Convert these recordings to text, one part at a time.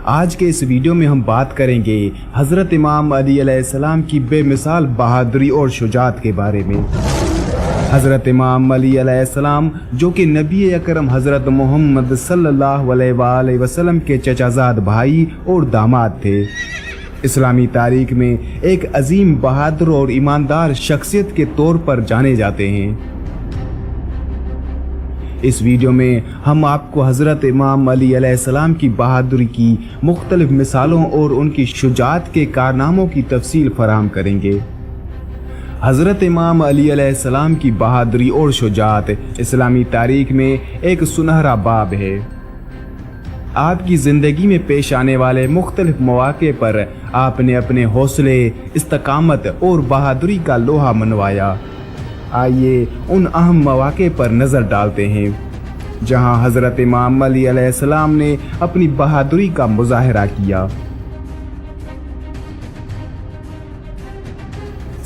आज के इस वीडियो में हम बात करेंगे हज़रत इमाम अली अलैहिस्सलाम की बेमिसाल बहादुरी और शुजाअत के बारे में। हज़रत इमाम अली अलैहिस्सलाम जो कि नबी अकरम हज़रत मोहम्मद सल्लल्लाहु अलैहि वसल्लम के चचाजाद भाई और दामाद थे। इस्लामी तारीख में एक अजीम बहादुर और ईमानदार शख्सियत के तौर पर जाने जाते हैं। इस वीडियो में हम आपको हज़रत इमाम अली अलैहिस्सलाम की बहादुरी की मुख्तलिफ मिसालों और उनकी शुजाअत के कारनामों की तफसील फराहम करेंगे। हज़रत इमाम अली अलैहिस्सलाम की बहादुरी और शुजाअत इस्लामी तारीख में एक सुनहरा बाब है। आपकी ज़िंदगी में पेश आने वाले मुख्तलिफ मौक़े पर आपने अपने हौसले, इस्तकामत और बहादुरी का लोहा मनवाया। आइए उन अहम मौक़े पर नज़र डालते हैं जहां हज़रत इमाम अली अलैहिस्सलाम ने अपनी बहादुरी का मुज़ाहरा किया।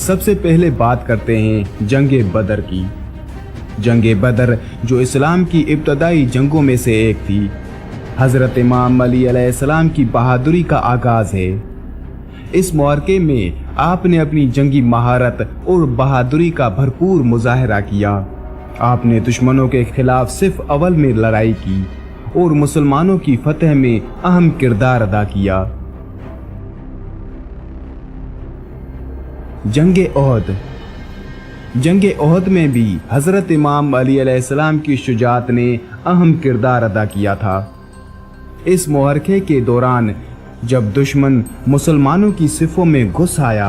सबसे पहले बात करते हैं जंगे बदर की। जंगे बदर जो इस्लाम की इब्तदाई जंगों में से एक थी, हज़रत इमाम अली अलैहिस्सलाम की बहादुरी का आगाज़ है। इस मौक़े में आपने अपनी जंगी महारत और बहादुरी का भरपूर मुज़ाहरा किया। आपने दुश्मनों के खिलाफ सिर्फ अव्वल में लड़ाई की और मुसलमानों की फतह में अहम किरदार अदा किया। जंगे ओहद। जंगे ओहद में भी हज़रत इमाम अली अलैहिस्सलाम की शुजाअत ने अहम किरदार अदा किया था। इस मुआरके के दौरान जब दुश्मन मुसलमानों की सिफों में घुस आया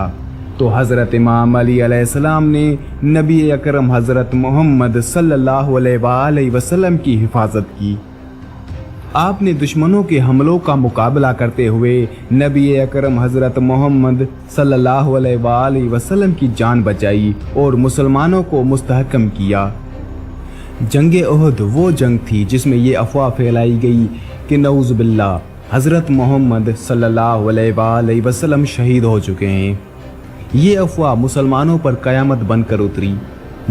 तो हज़रत इमाम अली अलैहिस्सलाम ने नबी अकरम हज़रत मोहम्मद सल्लल्लाहु अलैहि वसल्लम की हिफाजत की। आपने दुश्मनों के हमलों का मुकाबला करते हुए नबी अकरम हज़रत मोहम्मद सल्लल्लाहु अलैहि वसल्लम की जान बचाई और मुसलमानों को मुस्तहकम किया। जंगे ओहद वो जंग थी जिसमें ये अफवाह फैलाई गई कि नऊज़ बिल्लाह हज़रत मोहम्मद सल्लल्लाहु अलैहि वसल्लम शहीद हो चुके हैं। ये अफवाह मुसलमानों पर क़यामत बनकर उतरी।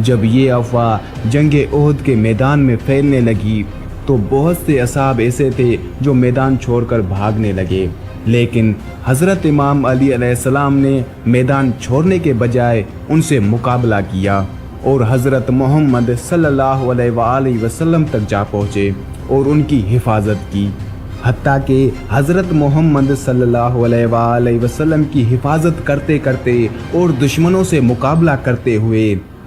जब ये अफवाह जंगे ओहद के मैदान में फैलने लगी तो बहुत से असहाब ऐसे थे जो मैदान छोड़कर भागने लगे, लेकिन हज़रत इमाम अली अलैहिस्सलाम ने मैदान छोड़ने के बजाय उनसे मुकाबला किया और हज़रत मोहम्मद सल्लल्लाहु अलैहि वसल्लम तक जा पहुँचे और उनकी हिफाजत की। हत्ता कि हज़रत मोहम्मद सल्लल्लाहु अलैहि वसल्लम की हिफाजत करते करते और दुश्मनों से मुकाबला करते हुए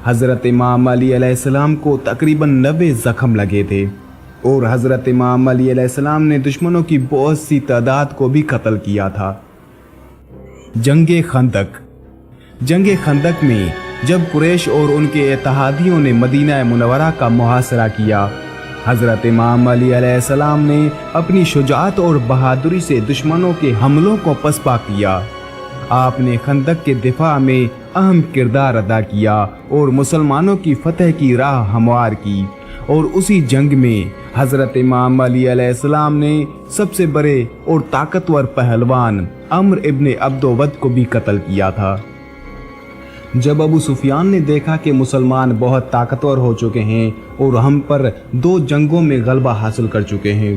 हज़रत इमाम अली अलैहिस्सलाम को तकरीबन 90 ज़ख्म लगे थे और हज़रत इमाम अली अलैहिस्सलाम ने दुश्मनों की बहुत सी तादाद को भी कत्ल किया था। जंगे खंदक। जंगे खंदक में जब कुरैश और उनके इत्तेहादियों ने मदीना मुनव्वरा का मुहासरा किया, हज़रत इमाम अली अलैहिस्सलाम ने अपनी शुजाअत और बहादुरी से दुश्मनों के हमलों को पसपा किया। आपने खंदक के दिफा में अहम किरदार अदा किया और मुसलमानों की फतह की राह हमवार की और उसी जंग में हज़रत इमाम अली अलैहिस्सलाम ने सबसे बड़े और ताकतवर पहलवान अम्र इब्न अब्दोवद को भी कत्ल किया था। जब अबू सुफियान ने देखा कि मुसलमान बहुत ताकतवर हो चुके हैं और हम पर 2 जंगों में गलबा हासिल कर चुके हैं,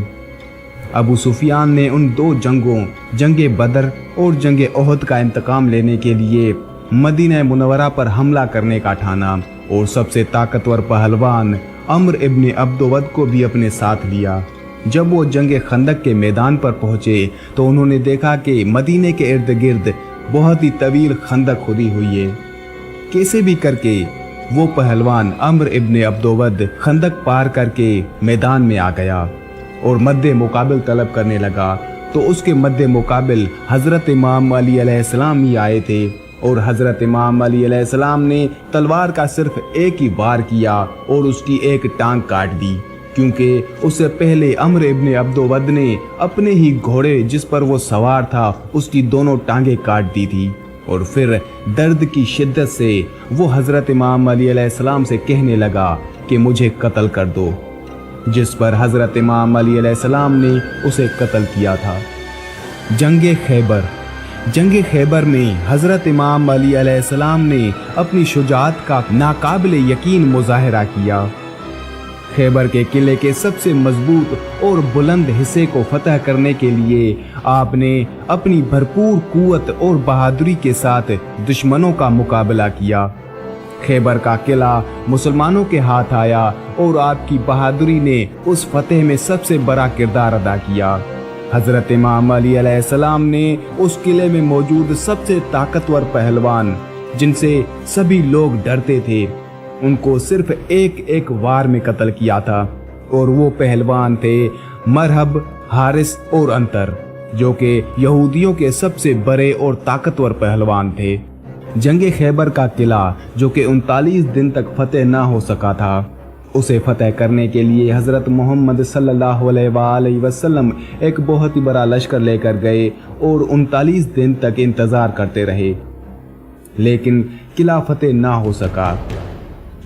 अबू सुफियान ने उन 2 जंगों जंगे बदर और जंगे ओहद का इंतकाम लेने के लिए मदीना मुनव्वरा पर हमला करने का ठाना और सबसे ताकतवर पहलवान अम्र इब्न अब्दोवद को भी अपने साथ लिया। जब वो जंगे खंदक के मैदान पर पहुंचे तो उन्होंने देखा कि मदीने के इर्द गिर्द बहुत ही तवील खंदक खुदी हुई है। कैसे भी करके वो पहलवान अम्र इब्न अब्दोवद खंदक पार करके मैदान में आ गया और मद्दे मुकाबिल तलब करने लगा तो उसके मद्दे मुकाबिल हज़रत इमाम अली अलैहिस्सलाम ही आए थे और हज़रत इमाम अली अलैहिस्सलाम ने तलवार का सिर्फ एक ही वार किया और उसकी एक टांग काट दी, क्योंकि उससे पहले अम्र इब्न अब्दोवद ने अपने ही घोड़े जिस पर वो सवार था उसकी दोनों टांगें काट दी थी और फिर दर्द की शिद्दत से वो हज़रत इमाम अली अलैहिस्सलाम से कहने लगा कि मुझे कत्ल कर दो, जिस पर हज़रत इमाम अली अलैहिस्सलाम ने उसे कत्ल किया था। जंगे खैबर। जंगे खैबर में हज़रत इमाम अली अलैहिस्सलाम ने अपनी शुजाअत का नाकाबिले यकीन मुज़ाहरा किया। खैबर के किले के सबसे मजबूत और बुलंद हिस्से को फतह करने के लिए आपने अपनी भरपूर कुव्वत और बहादुरी के साथ दुश्मनों का मुकाबला किया। खैबर का किला मुसलमानों के हाथ आया और आपकी बहादुरी ने उस फतेह में सबसे बड़ा किरदार अदा किया। हजरत इमाम अली अलैहिस्सलाम ने उस किले में मौजूद सबसे ताकतवर पहलवान, जिनसे सभी लोग डरते थे, उनको सिर्फ एक वार में कत्ल किया था। और वो पहलवान थे मरहब, हारिस और अंतर, जो कि यहूदियों के सबसे बड़े और ताकतवर पहलवान थे। जंगे खैबर का किला, जो कि 39 दिन तक फतेह ना हो सका था, उसे फतेह करने के लिए हजरत मोहम्मद सल्लल्लाहु अलैहि वसल्लम एक बहुत ही बड़ा लश्कर लेकर गए और 39 दिन तक इंतजार करते रहे, लेकिन किला फतेह ना हो सका।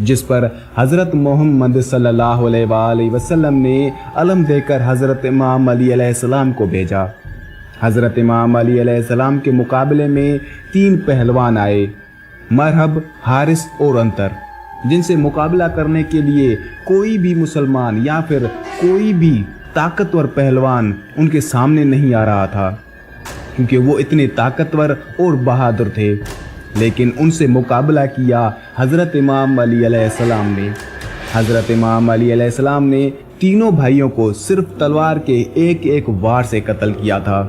जिस पर हजरत मोहम्मद सल्लल्लाहु अलैहि वसल्लम ने अलम देकर हजरत इमाम अली अलैहिस्सलाम को भेजा। हजरत इमाम अली अलैहिस्सलाम के मुकाबले में 3 पहलवान आए, मरहब, हारिस और अंतर, जिनसे मुकाबला करने के लिए कोई भी मुसलमान या फिर कोई भी ताकतवर पहलवान उनके सामने नहीं आ रहा था, क्योंकि वो इतने ताकतवर और बहादुर थे। लेकिन उनसे मुकाबला किया हजरत इमाम अली अलैहिस्सलाम ने। हजरत इमाम अली अलैहिस्सलाम ने तीनों भाइयों को सिर्फ तलवार के एक वार से कत्ल किया था,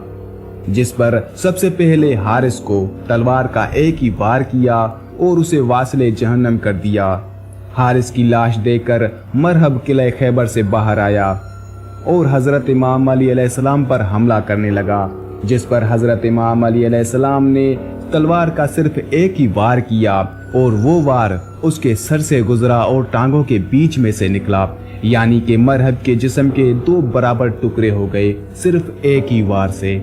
जिस पर सबसे पहले हारिस को तलवार का एक ही वार किया और उसे वासले जहन्नम कर दिया। हारिस की लाश देखकर मरहब किले खैबर से बाहर आया और हजरत इमाम अली अलैहिस्सलाम पर हमला करने लगा, जिस पर हजरत इमाम अली अलैहिस्सलाम ने तलवार का सिर्फ एक ही वार किया और वो वार उसके सर से गुजरा और टांगों के बीच में से निकला, यानी कि मरहब के जिस्म के 2 बराबर टुकड़े हो गए सिर्फ एक ही वार से।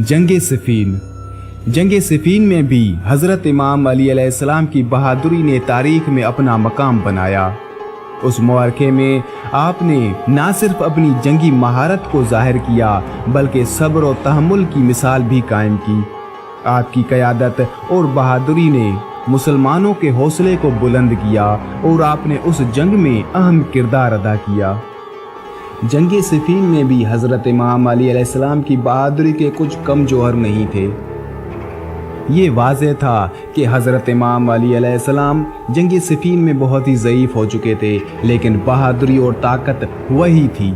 जंगे सिफीन। जंगे सिफीन में भी हजरत इमाम अली अलैहिस्सलाम की बहादुरी ने तारीख में अपना मकाम बनाया। उस मुआरके में आपने न सिर्फ अपनी जंगी महारत को जाहिर किया, बल्कि सब्र और तहम्मुल की मिसाल भी कायम की। आपकी क़यादत और बहादुरी ने मुसलमानों के हौसले को बुलंद किया और आपने उस जंग में अहम किरदार अदा किया। जंगे सिफीन में भी हजरत इमाम अली अलैहिस्सलाम की बहादुरी के कुछ कम जौहर नहीं थे। ये वाज़ेह था कि हजरत इमाम अली अलैहिस्सलाम जंगे सिफीन में बहुत ही ज़ईफ हो चुके थे, लेकिन बहादुरी और ताकत वही थी।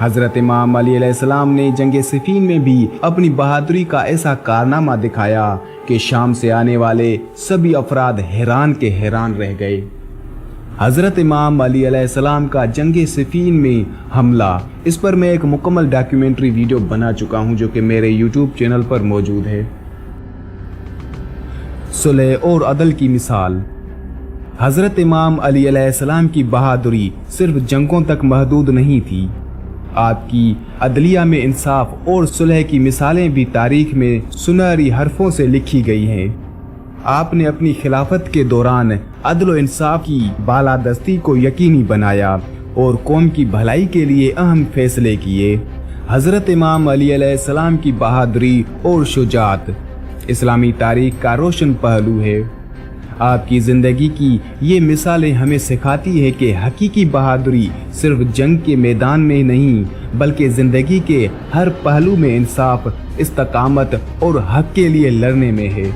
हजरत इमाम अली अलैहिस्सलाम ने जंगे सिफीन में भी अपनी बहादुरी का ऐसा कारनामा दिखाया कि शाम से आने वाले सभी अफराद हैरान के हैरान रह गए। हजरत इमाम अली अलैहिस्सलाम का जंगे सिफीन में हमला, इस पर मैं एक मुकम्मल डॉक्यूमेंट्री वीडियो बना चुका हूं, जो कि मेरे यूट्यूब चैनल पर मौजूद है। सुलह और अदल की मिसाल। हजरत इमाम अली अलैहिस्सलाम की बहादुरी सिर्फ जंगों तक महदूद नहीं थी। आपकी अदलिया में इंसाफ और सुलह की मिसालें भी तारीख में सुनहरी हरफों से लिखी गई हैं। आपने अपनी खिलाफत के दौरान अदल व इंसाफ की बालादस्ती को यकीनी बनाया और कौम की भलाई के लिए अहम फैसले किए। हजरत इमाम अली अलैहिस्सलाम की बहादुरी और शुजाअत इस्लामी तारीख का रोशन पहलू है। आपकी ज़िंदगी की ये मिसालें हमें सिखाती है कि हकीकी बहादुरी सिर्फ जंग के मैदान में नहीं, बल्कि ज़िंदगी के हर पहलू में इंसाफ, इस्तकामत और हक के लिए लड़ने में है।